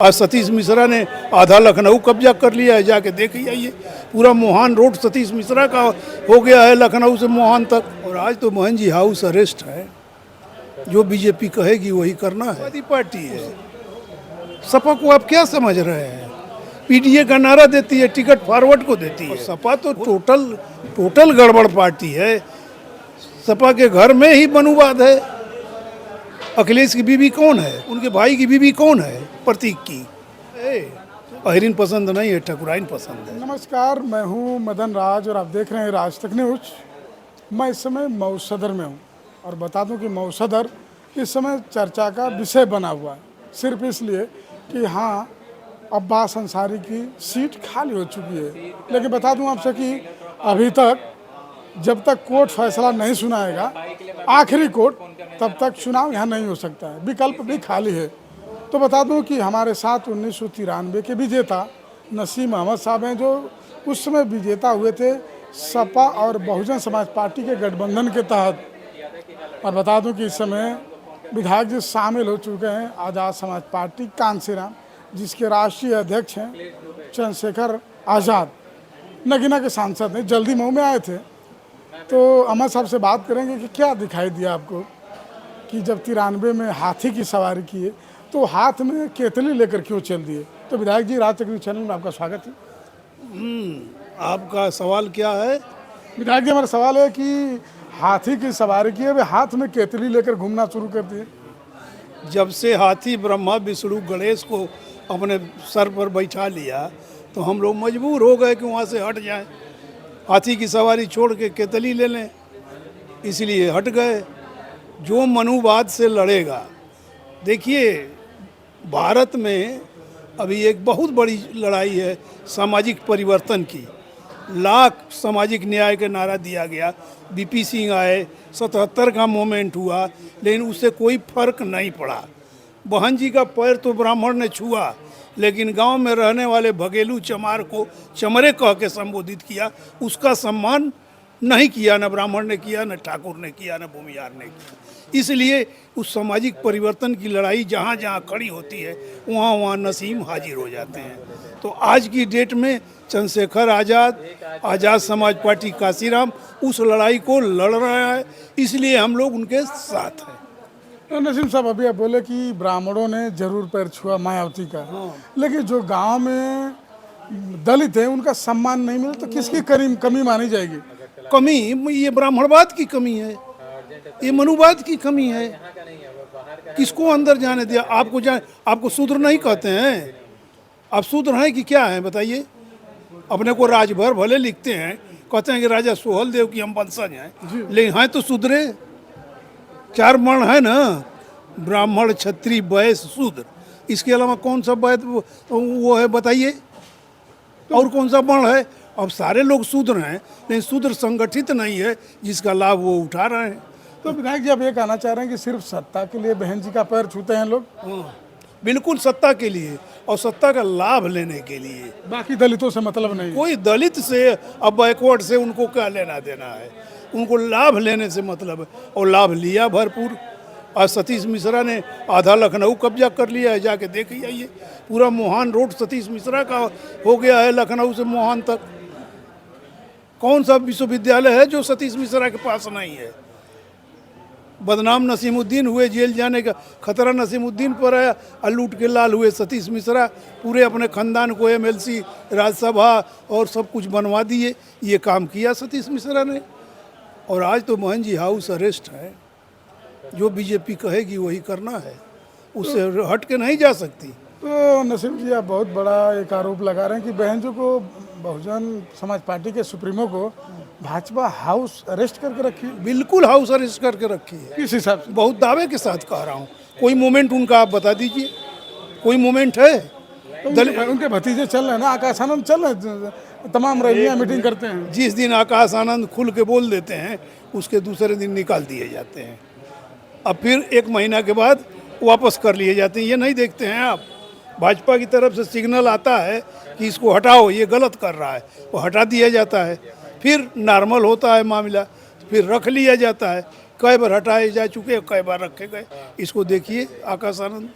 आज सतीश मिश्रा ने आधा लखनऊ कब्जा कर लिया है, जाके देख ही आइए। पूरा मोहान रोड सतीश मिश्रा का हो गया है, लखनऊ से मोहान तक। और आज तो मोहन जी हाउस अरेस्ट है। जो बीजेपी कहेगी वही करना है। समाजवादी पार्टी है, सपा को आप क्या समझ रहे हैं? पीडीए का नारा देती है, टिकट फॉरवर्ड को देती है। सपा तो टोटल गड़बड़ पार्टी है। सपा के घर में ही मनुवाद है। अखिलेश की बीवी कौन है? उनके भाई की बीवी कौन है? प्रतीक की। अहिरीन पसंद नहीं है, ठकुराइन पसंद है। नमस्कार, मैं हूं मदन राज और आप देख रहे हैं राज तक न्यूज। मैं इस समय मऊ सदर में हूं और बता दूं कि मऊ सदर इस समय चर्चा का विषय बना हुआ है, सिर्फ इसलिए कि हाँ, अब्बास अंसारी की सीट खाली हो चुकी है। लेकिन बता दूं आपसे कि अभी तक जब तक कोर्ट फैसला नहीं सुनाएगा, आखिरी कोर्ट, तब तक चुनाव यहाँ नहीं हो सकता है। विकल्प भी खाली है। तो बता दूं कि हमारे साथ 1993 के विजेता नसीम अहमद साहब हैं, जो उस समय विजेता हुए थे सपा और बहुजन समाज पार्टी के गठबंधन के तहत। और बता दूं कि इस समय विधायक जी शामिल हो चुके हैं आज़ाद समाज पार्टी कांसीराम, जिसके राष्ट्रीय अध्यक्ष हैं चंद्रशेखर आज़ाद। नगीना के सांसद हैं, जल्दी मऊ में आए थे। तो अहमद साहब से बात करेंगे कि क्या दिखाई दिया आपको कि जब 93 में हाथी की सवारी किए तो हाथ में केतली लेकर क्यों चल दिए? तो विधायक जी, राज तक न्यूज चैनल में आपका स्वागत है। आपका सवाल क्या है? विधायक जी, हमारा सवाल है कि हाथी की सवारी किए वे हाथ में केतली लेकर घूमना शुरू कर दिए। जब से हाथी ब्रह्मा विष्णु गणेश को अपने सर पर बैठा लिया तो हम लोग मजबूर हो गए कि वहाँ से हट जाएं। हाथी की सवारी छोड़ के केतली ले लें, इसलिए हट गए। जो मनुवाद से लड़ेगा, देखिए भारत में अभी एक बहुत बड़ी लड़ाई है सामाजिक परिवर्तन की। लाख सामाजिक न्याय का नारा दिया गया, बीपी सिंह आए, 77 का मूवमेंट हुआ, लेकिन उससे कोई फर्क नहीं पड़ा। बहन जी का पैर तो ब्राह्मण ने छुआ, लेकिन गांव में रहने वाले भगेलू चमार को चमरे कह के संबोधित किया, उसका सम्मान नहीं किया। न ब्राह्मण ने किया, न ठाकुर ने किया, न भूमिहार ने किया। इसलिए उस सामाजिक परिवर्तन की लड़ाई जहाँ जहाँ खड़ी होती है, वहाँ वहाँ नसीम हाजिर हो जाते हैं। तो आज की डेट में चंद्रशेखर आज़ाद समाज पार्टी कांसीराम उस लड़ाई को लड़ रहा है, इसलिए हम लोग उनके साथ हैं। नसीम साहब, अभी आप बोले कि ब्राह्मणों ने जरूर पैर छुआ मायावती का, लेकिन जो गांव में दलित हैं उनका सम्मान नहीं मिला, तो किसकी कमी मानी जाएगी? कमी ये ब्राह्मणवाद की कमी है, ये मनुवाद की कमी है। किसको अंदर जाने दिया? आपको शूद्र नहीं कहते हैं? आप शूद्र हैं कि क्या हैं बताइए? अपने को राजभर भले लिखते हैं, कहते हैं कि राजा सोहल देव की हम वंशज हैं, लेकिन हैं तो शूद्रे। 4 वर्ण है ना, ब्राह्मण क्षत्रिय वैश्य शूद्र। इसके अलावा कौन सा वैध वो है बताइए? और कौन सा वर्ण है? अब सारे लोग शूद्र हैं, लेकिन शूद्र संगठित नहीं है, जिसका लाभ वो उठा रहे हैं। तो विधायक जी, आप ये कहना चाह रहे हैं कि सिर्फ सत्ता के लिए बहन जी का पैर छूते हैं लोग? बिल्कुल सत्ता के लिए और सत्ता का लाभ लेने के लिए। बाकी दलितों से मतलब नहीं? कोई दलित से अब बैकवर्ड से उनको क्या लेना देना है? उनको लाभ लेने से मतलब है, और लाभ लिया भरपूर। आज सतीश मिश्रा ने आधा लखनऊ कब्जा कर लिया है, जाके देख ही आइए। पूरा मोहान रोड सतीश मिश्रा का हो गया है, लखनऊ से मोहान तक। कौन सा विश्वविद्यालय है जो सतीश मिश्रा के पास नहीं है? बदनाम नसीमुद्दीन हुए, जेल जाने का खतरा नसीमुद्दीन पर आया, और लूट के लाल हुए सतीश मिश्रा। पूरे अपने खानदान को एमएलसी, राज्यसभा और सब कुछ बनवा दिए। ये काम किया सतीश मिश्रा ने। और आज तो मोहन जी हाउस अरेस्ट है। जो बीजेपी कहेगी वही करना है, उससे हट के नहीं जा सकती। तो नसीम जी, आप बहुत बड़ा एक आरोप लगा रहे हैं कि बहन जी को, बहुजन समाज पार्टी के सुप्रीमो को भाजपा हाउस अरेस्ट करके रखी है। बिल्कुल हाउस अरेस्ट करके रखी है। किस हिसाब से? बहुत दावे के साथ कह रहा हूँ। कोई मोमेंट उनका आप बता दीजिए, कोई मोमेंट है? तो उनके भतीजे चल रहे हैं ना, आकाश आनंद चल रहे हैं, तमाम रैलियां मीटिंग करते हैं। जिस दिन आकाश आनंद खुल के बोल देते हैं, उसके दूसरे दिन निकाल दिए जाते हैं। अब फिर 1 महीना के बाद वापस कर लिए जाते हैं। ये नहीं देखते हैं आप? भाजपा की तरफ से सिग्नल आता है कि इसको हटाओ, ये गलत कर रहा है, वो हटा दिया जाता है। फिर नॉर्मल होता है मामला, फिर रख लिया जाता है। कई बार हटाए जा चुके, कई बार रखे गए। इसको देखिए आकाश आनंद।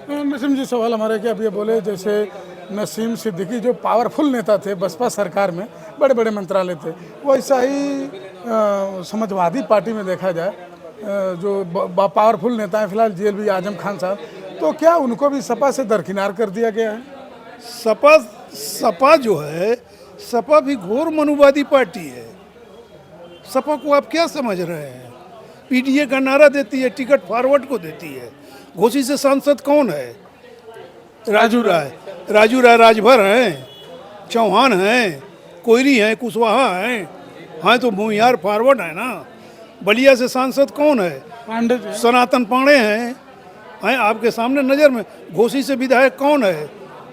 नसीम जी, सवाल हमारे कि अब ये बोले जैसे नसीम सिद्दीकी जो पावरफुल नेता थे बसपा सरकार में, बड़े बड़े मंत्रालय थे, वैसा ही समाजवादी पार्टी में देखा जाए जो पावरफुल नेता हैं फिलहाल जेएलवी आजम खान साहब, तो क्या उनको भी सपा से दरकिनार कर दिया गया है? सपा सपा जो है, सपा भी घोर मनुवादी पार्टी है। सपा को आप क्या समझ रहे हैं? पीडीए का नारा देती है, टिकट फॉरवर्ड को देती है। घोसी से सांसद कौन है? राजू राय। राजू राय राजभर हैं, चौहान हैं, कोयरी हैं, कुशवाहा हैं, हाँ तो भूमिहार फॉरवर्ड है ना। बलिया से सांसद कौन है? पांडे जी। सनातन पांडे हैं आपके सामने नज़र में। घोसी से विधायक कौन है?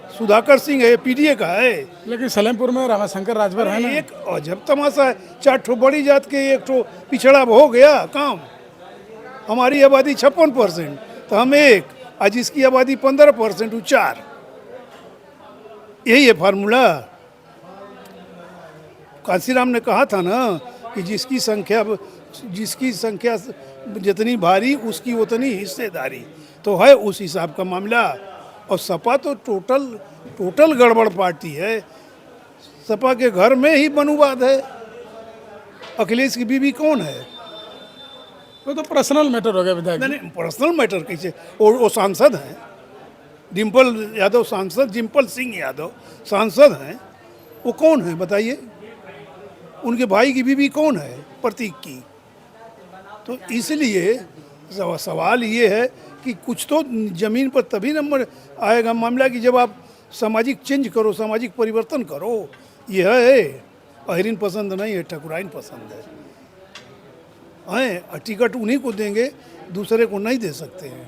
सुधाकर सिंह है, पीडीए का है। लेकिन सलेमपुर में रामाशंकर राजभर है ना। एक अजब तमाशा है, 4 ठो बड़ी जात के 1 ठो पिछड़ा हो गया काम। हमारी आबादी 56%, तो हम 1, आज जिसकी आबादी 15%, वो 4। यही है फार्मूला। कांसीराम ने कहा था ना कि जिसकी संख्या जितनी भारी उसकी उतनी हिस्सेदारी, तो है उस हिसाब का मामला। और सपा तो टोटल गड़बड़ पार्टी है। सपा के घर में ही मनुवाद है। अखिलेश की बीवी कौन है? वो तो पर्सनल मैटर हो गया विधायक जी। नहीं, पर्सनल मैटर कैसे? वो सांसद हैं, डिम्पल यादव सांसद, डिम्पल सिंह यादव सांसद हैं। वो कौन है बताइए? उनके भाई की बीवी कौन है? प्रतीक की। तो इसलिए सवाल ये है कि कुछ तो ज़मीन पर तभी नंबर आएगा मामला कि जब आप सामाजिक चेंज करो, सामाजिक परिवर्तन करो। यह है अहिरिन पसंद नहीं है, ठकुराइन पसंद है। टिकट उन्हीं को देंगे, दूसरे को नहीं दे सकते हैं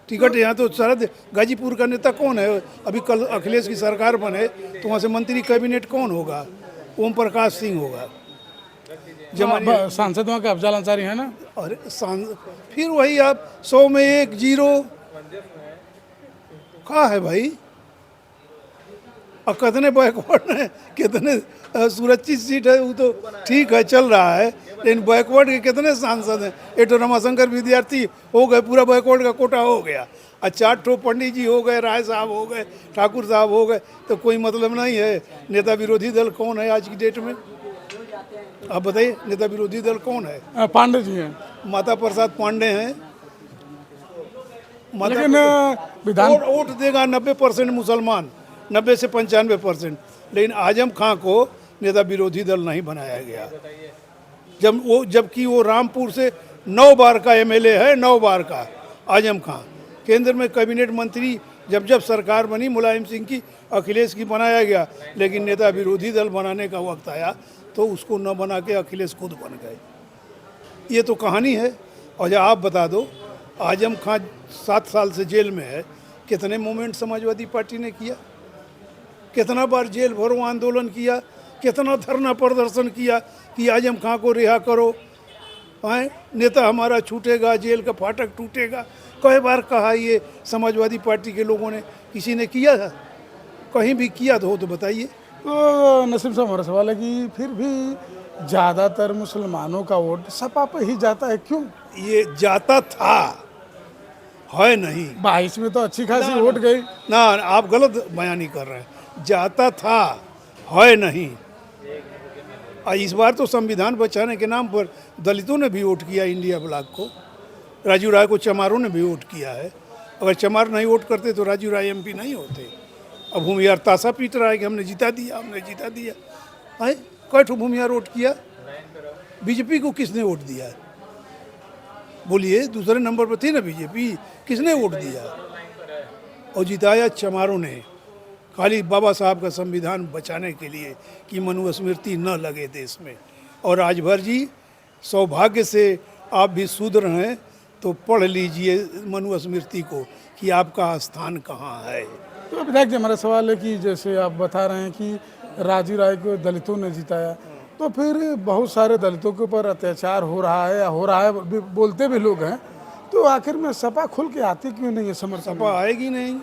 टिकट। यहाँ तो सारा गाजीपुर का नेता कौन है? अभी कल अखिलेश की सरकार बने तो वहाँ से मंत्री कैबिनेट कौन होगा? ओम प्रकाश सिंह होगा। सांसद वहाँ का अफजल अंसारी है ना। अरे फिर वही आप 100 में 1 0 कहा है भाई। और कितने बैकवर्ड हैं, कितने सुरक्षित सीट है, वो तो ठीक है चल रहा है, लेकिन बैकवर्ड के कितने सांसद हैं? एक तो रमाशंकर विद्यार्थी हो गए, पूरा बैकवर्ड का कोटा हो गया। और 4 ठो पंडित जी हो गए, राय साहब हो गए, ठाकुर साहब हो गए, तो कोई मतलब नहीं है। नेता विरोधी दल कौन है आज की डेट में? आप बताइए, नेता विरोधी दल कौन है? पांडे जी हैं। माता प्रसाद पांडे हैं। लेकिन विधान वोट देगा 90% मुसलमान, 90 से 95%। लेकिन आजम खां को नेता विरोधी दल नहीं बनाया गया, जबकि वो रामपुर से 9 बार का एमएलए है, 9 बार का। आजम खां केंद्र में कैबिनेट मंत्री जब सरकार बनी मुलायम सिंह की, अखिलेश की बनाया गया, लेकिन नेता विरोधी दल बनाने का वक्त आया तो उसको न बना के अखिलेश खुद बन गए। ये तो कहानी है। और जब आप बता दो, आजम खां 7 साल से जेल में है। कितने मूवमेंट समाजवादी पार्टी ने किया? कितना बार जेल भरो आंदोलन किया? कितना धरना प्रदर्शन किया कि आजम खां को रिहा करो, नेता हमारा छूटेगा, जेल का फाटक टूटेगा। कई बार कहा ये समाजवादी पार्टी के लोगों ने। किसी ने किया था? कहीं भी किया तो बताइए। तो नसीम साहब, हमारा सवाल है कि फिर भी ज़्यादातर मुसलमानों का वोट सपा पे ही जाता है, क्यों? ये जाता था, है नहीं। 22 में तो अच्छी खासी वोट गई ना। आप गलत बयानी कर रहे हैं। जाता था, है नहीं। इस बार तो संविधान बचाने के नाम पर दलितों ने भी वोट किया, इंडिया ब्लॉक को। राजू राय को चमारों ने भी वोट किया है। अगर चमार नहीं वोट करते तो राजू राय एमपी नहीं होते। अब भूमिहार ताशा पीट रहा है कि हमने जिता दिया, हमने जिता दिया। है कई ठो भूमिहार वोट किया? बीजेपी को किसने वोट दिया है? बोलिए, दूसरे नंबर पर थी ना बीजेपी, किसने वोट दिया? और जिताया चमारों ने, खाली बाबा साहब का संविधान बचाने के लिए कि मनुस्मृति न लगे देश में। और राजभर जी, सौभाग्य से आप भी शूद्र हैं तो पढ़ लीजिए मनुस्मृति को कि आपका स्थान कहाँ है। तो विधायक जी, हमारा सवाल है कि जैसे आप बता रहे हैं कि राजू राय को दलितों ने जिताया, तो फिर बहुत सारे दलितों के ऊपर अत्याचार हो रहा है, या हो रहा है बोलते भी लोग हैं, तो आखिर में सपा खुल के आती क्यों नहीं है समर्थन? सपा आएगी नहीं,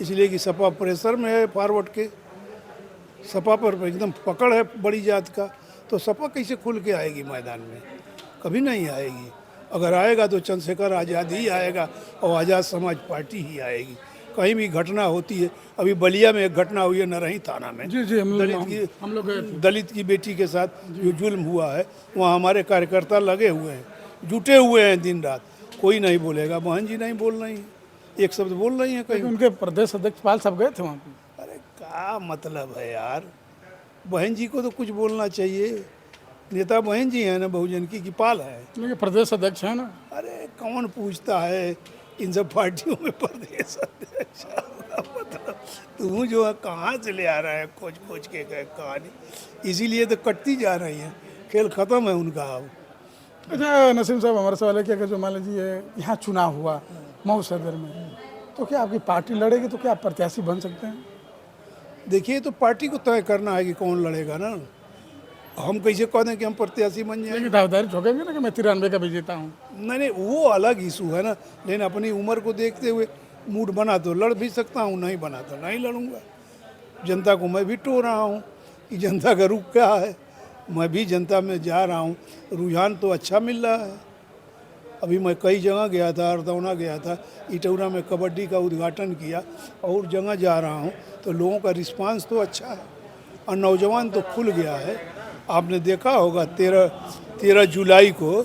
इसलिए कि सपा प्रेशर में है फॉरवर्ड के। सपा पर एकदम पकड़ है बड़ी जात का, तो सपा कैसे खुल के आएगी मैदान में? कभी नहीं आएगी। अगर आएगा तो चंद्रशेखर आज़ाद ही आएगा और आज़ाद समाज पार्टी ही आएगी। कहीं भी घटना होती है, अभी बलिया में एक घटना हुई है नरही थाना में, जी जी, हम लोग गए थे। दलित की बेटी के साथ जो जुल्म हुआ है, वहाँ हमारे कार्यकर्ता लगे हुए हैं, जुटे हुए हैं दिन रात। कोई नहीं बोलेगा, बहन जी नहीं बोल रही हैं, एक शब्द बोल रही हैं कहीं। उनके प्रदेश अध्यक्ष पाल साहब गए थे वहाँ पे। अरे क्या मतलब है यार, बहन जी को तो कुछ बोलना चाहिए। नेता बहन जी हैं ना, बहुजन की पाल है। लेकिन प्रदेश अध्यक्ष है ना। अरे कौन पूछता है इन सब पार्टियों में प्रदेश अध्यक्ष? मतलब तू जो है कहाँ से ले आ रहा है खोज खोज के कहानी, इसीलिए तो कटती जा रही है, खेल खत्म है उनका अब। अच्छा नसीम साहब, हमारे सवाल है कि अगर जो मान लीजिए यहाँ चुनाव हुआ मऊ सदर में, तो क्या आपकी पार्टी लड़ेगी, तो क्या आप प्रत्याशी बन सकते हैं? देखिए, तो पार्टी को तय करना है कि कौन लड़ेगा ना। हम कैसे कह दें कि हम प्रत्याशी बन जाएंगे? लेकिन दावेदारी ठोकेंगे ना कि मैं 93 का विजेता हूँ। नहीं, वो अलग इशू है ना, लेकिन अपनी उम्र को देखते हुए मूड बना तो लड़ भी सकता हूँ, नहीं बना तो नहीं लड़ूंगा। जनता को मैं भी टो रहा हूँ कि जनता का रुख क्या है, मैं भी जनता में जा रहा हूँ, रुझान तो अच्छा मिल रहा है। अभी मैं कई जगह गया था, हरदौना गया था, इटौरा में कबड्डी का उद्घाटन किया, और जगह जा रहा हूँ तो लोगों का रिस्पांस तो अच्छा है और नौजवान तो खुल गया है। आपने देखा होगा 13 जुलाई को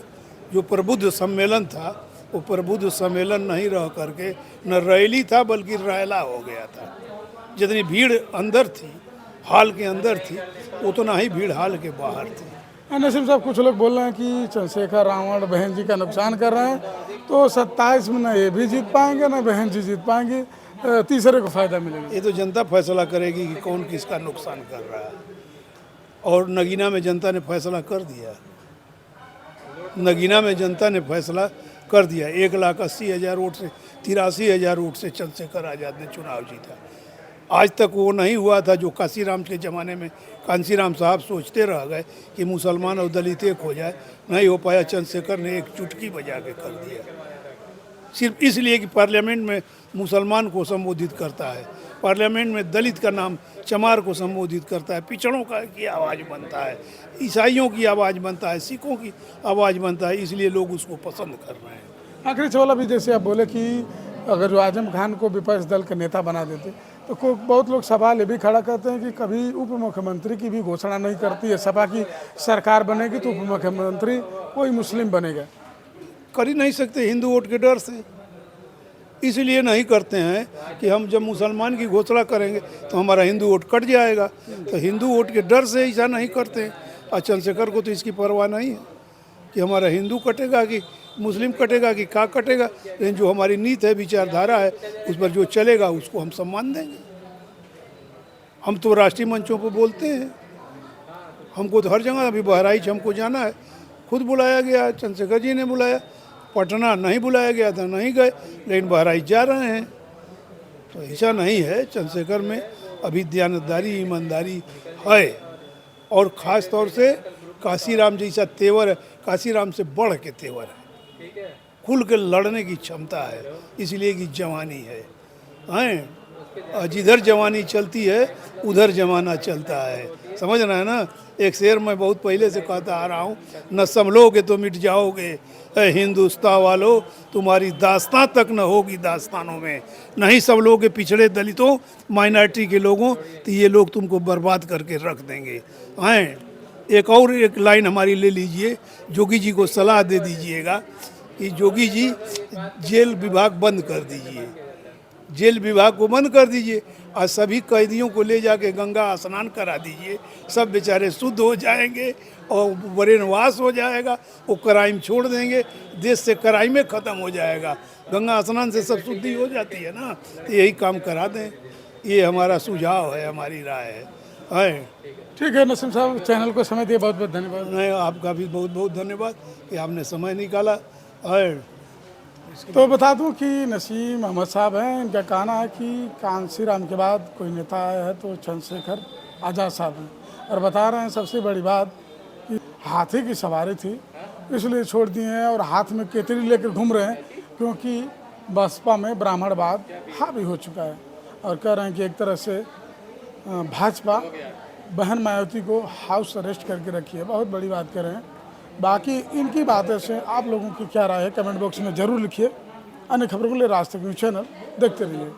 जो प्रबुद्ध सम्मेलन था, वो प्रबुद्ध सम्मेलन नहीं रह करके न रैली था बल्कि रैला हो गया था। जितनी भीड़ अंदर थी, हाल के अंदर थी, उतना ही भीड़ हाल के बाहर थी। नसीम साहब, कुछ लोग बोल रहे हैं कि चंद्रशेखर रावण बहन जी का नुकसान कर रहे हैं, तो 27 में न ये भी जीत पाएंगे न बहन जी जीत पाएंगे, तीसरे को फायदा मिलेगा। ये तो जनता फैसला करेगी कि कौन किसका नुकसान कर रहा है, और नगीना में जनता ने फैसला कर दिया। नगीना में जनता ने फैसला कर दिया। 1,80,000 वोट से, 83,000 वोट से चंद्रशेखर आज़ाद ने चुनाव जीता। आज तक वो नहीं हुआ था जो कांसीराम के ज़माने में कांसीराम साहब सोचते रह गए कि मुसलमान और दलित एक हो जाए, नहीं हो पाया। चंद्रशेखर ने एक चुटकी बजा के कर दिया, सिर्फ इसलिए कि पार्लियामेंट में मुसलमान को संबोधित करता है, पार्लियामेंट में दलित का नाम चमार को संबोधित करता है, पिछड़ों का की आवाज़ बनता है, ईसाइयों की आवाज़ बनता है, सिखों की आवाज़ बनता है, इसलिए लोग उसको पसंद कर रहे हैं। आखिरी सवाल अभी जैसे आप बोले कि अगर जो आजम खान को विपक्ष दल का नेता बना देते, तो बहुत लोग सवाल ये भी खड़ा करते हैं कि कभी उप मुख्यमंत्री की भी घोषणा नहीं करती है। सपा की सरकार बनेगी तो उप मुख्यमंत्री कोई मुस्लिम बनेगा। कर ही नहीं सकते हिंदू वोट के डर से, इसलिए नहीं करते हैं कि हम जब मुसलमान की घोषणा करेंगे तो हमारा हिंदू वोट कट जाएगा, तो हिंदू वोट के डर से ऐसा नहीं करते हैं। और चंद्रशेखर को तो इसकी परवाह नहीं है कि हमारा हिंदू कटेगा कि मुस्लिम कटेगा कि क्या कटेगा, लेकिन जो हमारी नीति है, विचारधारा है, उस पर जो चलेगा उसको हम सम्मान देंगे। हम तो राष्ट्रीय मंचों पर बोलते हैं, हमको तो हर जगह, अभी बहराइच हमको जाना है, खुद बुलाया गया, चंद्रशेखर जी ने बुलाया। पटना नहीं बुलाया गया था, नहीं गए, लेकिन बहराइच जा रहे हैं। तो ऐसा नहीं है, चंद्रशेखर में अभी दयानतदारी, ईमानदारी है, और ख़ास तौर से काशीराम जैसा तेवर है, काशीराम से बढ़ के तेवर है, खुल के लड़ने की क्षमता है, इसलिए कि जवानी है। जिधर जवानी चलती है उधर जमाना चलता है, समझ रहे हैं ना। एक शेर मैं बहुत पहले से कहता आ रहा हूँ, न संभलोगे तो मिट जाओगे हिंदुस्तान वालों, तुम्हारी दास्तां तक न होगी दास्तानों में। नहीं संभलोगे पिछड़े दलितों, माइनॉरिटी के लोगों, तो ये लोग तुमको बर्बाद करके रख देंगे। हैं, एक और एक लाइन हमारी ले लीजिए, जोगी जी को सलाह दे दीजिएगा कि जोगी जी जेल विभाग बंद कर दीजिए, जेल विभाग को बंद कर दीजिए, और सभी कैदियों को ले जाके गंगा स्नान करा दीजिए, सब बेचारे शुद्ध हो जाएंगे और ब्रेनवाश हो जाएगा, वो क्राइम छोड़ देंगे, देश से क्राइम ख़त्म हो जाएगा। गंगा स्नान से सब शुद्धि हो जाती है ना, तो यही काम करा दें, ये हमारा सुझाव है, हमारी राय है। ठीक है नसीम साहब, चैनल को समय दिए बहुत बहुत धन्यवाद। नहीं, आपका भी बहुत बहुत धन्यवाद कि आपने समय निकाला। और तो बता दूं कि नसीम अहमद साहब हैं, इनका कहना है कि कांसीराम के बाद कोई नेता आया है तो चंद्रशेखर आज़ाद साहब हैं, और बता रहे हैं सबसे बड़ी बात कि हाथी की सवारी थी इसलिए छोड़ दिए हैं, और हाथ में केतली लेकर घूम रहे हैं क्योंकि बसपा में ब्राह्मणवाद हावी हो चुका है। और कह रहे हैं कि एक तरह से भाजपा बहन मायावती को हाउस अरेस्ट करके रखी है, बहुत बड़ी बात कर रहे हैं। बाकी इनकी बातें से आप लोगों की क्या राय है कमेंट बॉक्स में ज़रूर लिखिए। अन्य खबरों के लिए राज तक न्यूज़ चैनल देखते रहिए।